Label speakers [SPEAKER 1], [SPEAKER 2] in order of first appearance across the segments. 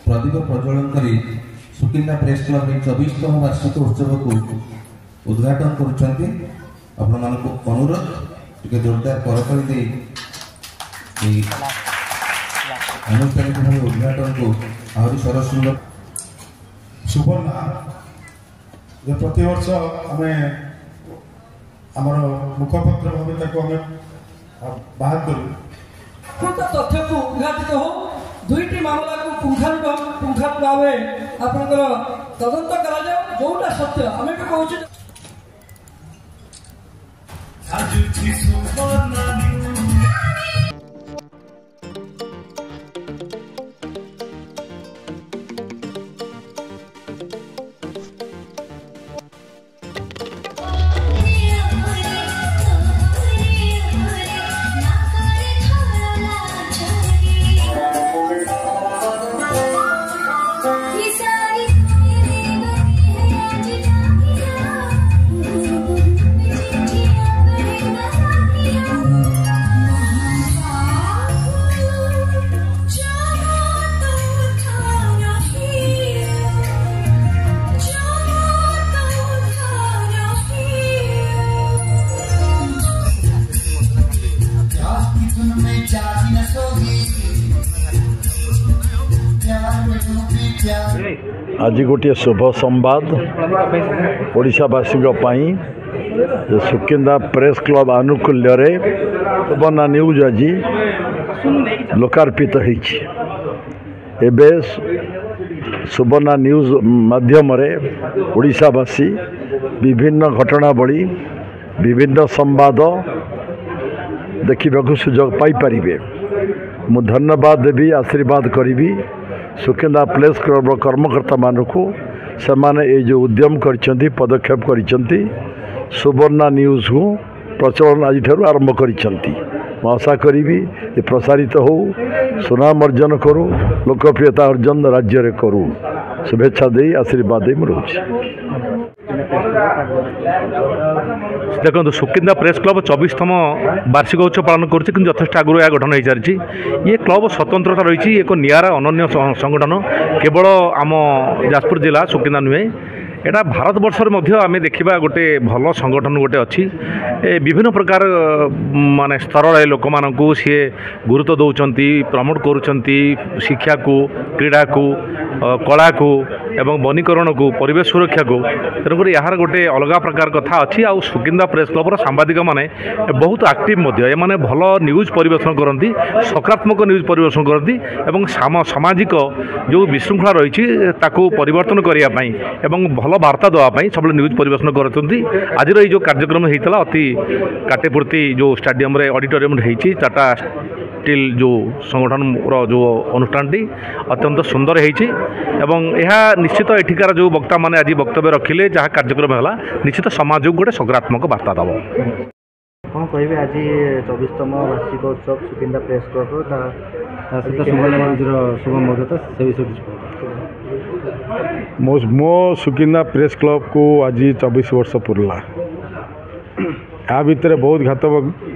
[SPEAKER 1] प्रदीप प्रज्वलन करी Sukinda press club 24तम वार्षिक उत्सव को उद्घाटन करुछंती। आपण मानक अनुरोध टिके जोरदार करताली दे अनुष्ठानिक भाव उद्घाटन को आहरी सरस सुंदर
[SPEAKER 2] सुवर्णा प्रति वर्ष आम मुखपत्र भाव बाहर करूँ
[SPEAKER 3] तथ्य को उद्घाटित हो दुईटी मामला को पुंखानु भाव आपंकर तदंत करा जोटा सत्य आम भी कहूँ
[SPEAKER 4] आज गोटे शुभ संवाद ओडिशावासी सुकिंदा प्रेस क्लब आनुकूल्य सुवर्णा न्यूज आज लोकार्पित होइछि। एबे सुवर्णा न्यूज माध्यम ओडिशावासी विभिन्न घटनावली विभिन्न संवाद देखा सुजोग पाई परिबे। मु धन्यवाद देवी आशीर्वाद करी सुकिंदा प्रेस क्लब कर्मकर्ता मानक से माने ये जो उद्यम करिसेंती पदक्षेप करिसेंती सुवर्णा न्यूज को प्रचलन आज आरंभ करिसेंती। मैं आशा करी ये प्रसारित हो सुनाम अर्जन करू लोकप्रियता अर्जन राज्य रे करू शुभेच्छा दे आशीर्वाद दे रोचे।
[SPEAKER 5] देखो सुकिंदा प्रेस क्लब 24तम वार्षिक उत्सव पालन कर यथेष आगुरी यह गठन हो सारी। ये क्लब स्वतंत्रता रही एक निरा अनन्य संगठन केवल आम जाजपुर जिला सुकिंदा नुहे एटा भारत वर्ष आम देखा गोटे भल संगठन गोटे अच्छी विभिन्न प्रकार माने स्तर लोक मानू सी गुरुत्व दौरान प्रमोट करुँच शिक्षा को क्रीड़ा को कला को एवं वनीकरण को परिवेश सुरक्षा को तेणुक यार गोटे अलग प्रकार कथा अच्छी। आ सुकिंदा प्रेस क्लब सांबादिक माने बहुत एक्टिव माने भल न्यूज परिवेशन करती सकारात्मक न्यूज परिवेशन करती एवं सामाजिक जो विशृंखला रही परिवर्तन करने एवं भल वार्ता देवाई सब न्यूज परिवेशन करती। आज जो कार्यक्रम होता अति काटेपूर्ति जो स्टाडियम ऑडिटोरियम होती टाटा स्टील जो संगठन जो अनुष्ठान अत्यंत सुंदर होती निश्चित एठिकार जो वक्ता माने आज वक्तव्य रखिले जहाँ कार्यक्रम है निश्चित समाज को गोटे सकारात्मक वार्ता दब।
[SPEAKER 6] कौन कहे आज 24तम वार्षिक उत्सव सुकिंदा प्रेस क्लब शुभ मुहूर्त से
[SPEAKER 2] मो सुकिंदा प्रेस क्लब को आज 24 वर्ष पुरला। या भितर बहुत घात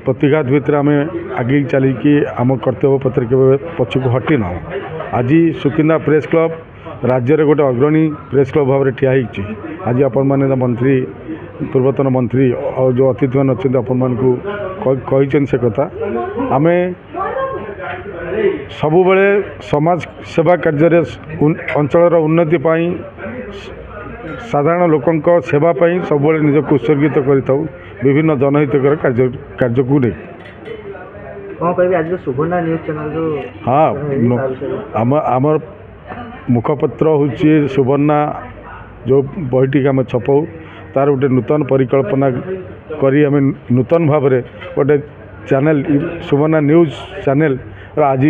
[SPEAKER 2] प्रतिघात भितर आम आगे चलिकी आम कर्तव्य पत्र के पछक हटी ना। आज सुकिंदा प्रेस क्लब राज्य रे गोटे अग्रणी प्रेस क्लब भाव में ठिया आज आपण मैंने मंत्री पूर्वतन मंत्री और जो अतिथि मैंने अच्छे आपण मान को से कथा आम सबु बेले समाज सेवा कार्य अंचल उन्नति साधारण लोकों सेवाई सब निजक उत्सर्गित कर विभिन्न जनहितकर कार्य को नहीं।
[SPEAKER 6] कौन कह आज सुवर्णा न्यूज चैनल जो
[SPEAKER 2] हाँ आमर मुखपत्र हूँ सुवर्णा जो बहीटी आम छपाऊ तार गोटे नूतन परिकल्पना करी आम नूतन भाव में गोटे चैनल सुवर्णा न्यूज चैनल आज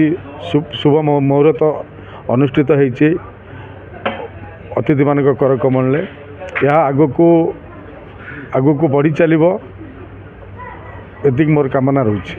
[SPEAKER 2] शुभ मुहूर्त अनुष्ठित होती अतिथि मान कर कमल यह आग को बढ़ी चलो एति मोर कामना रही।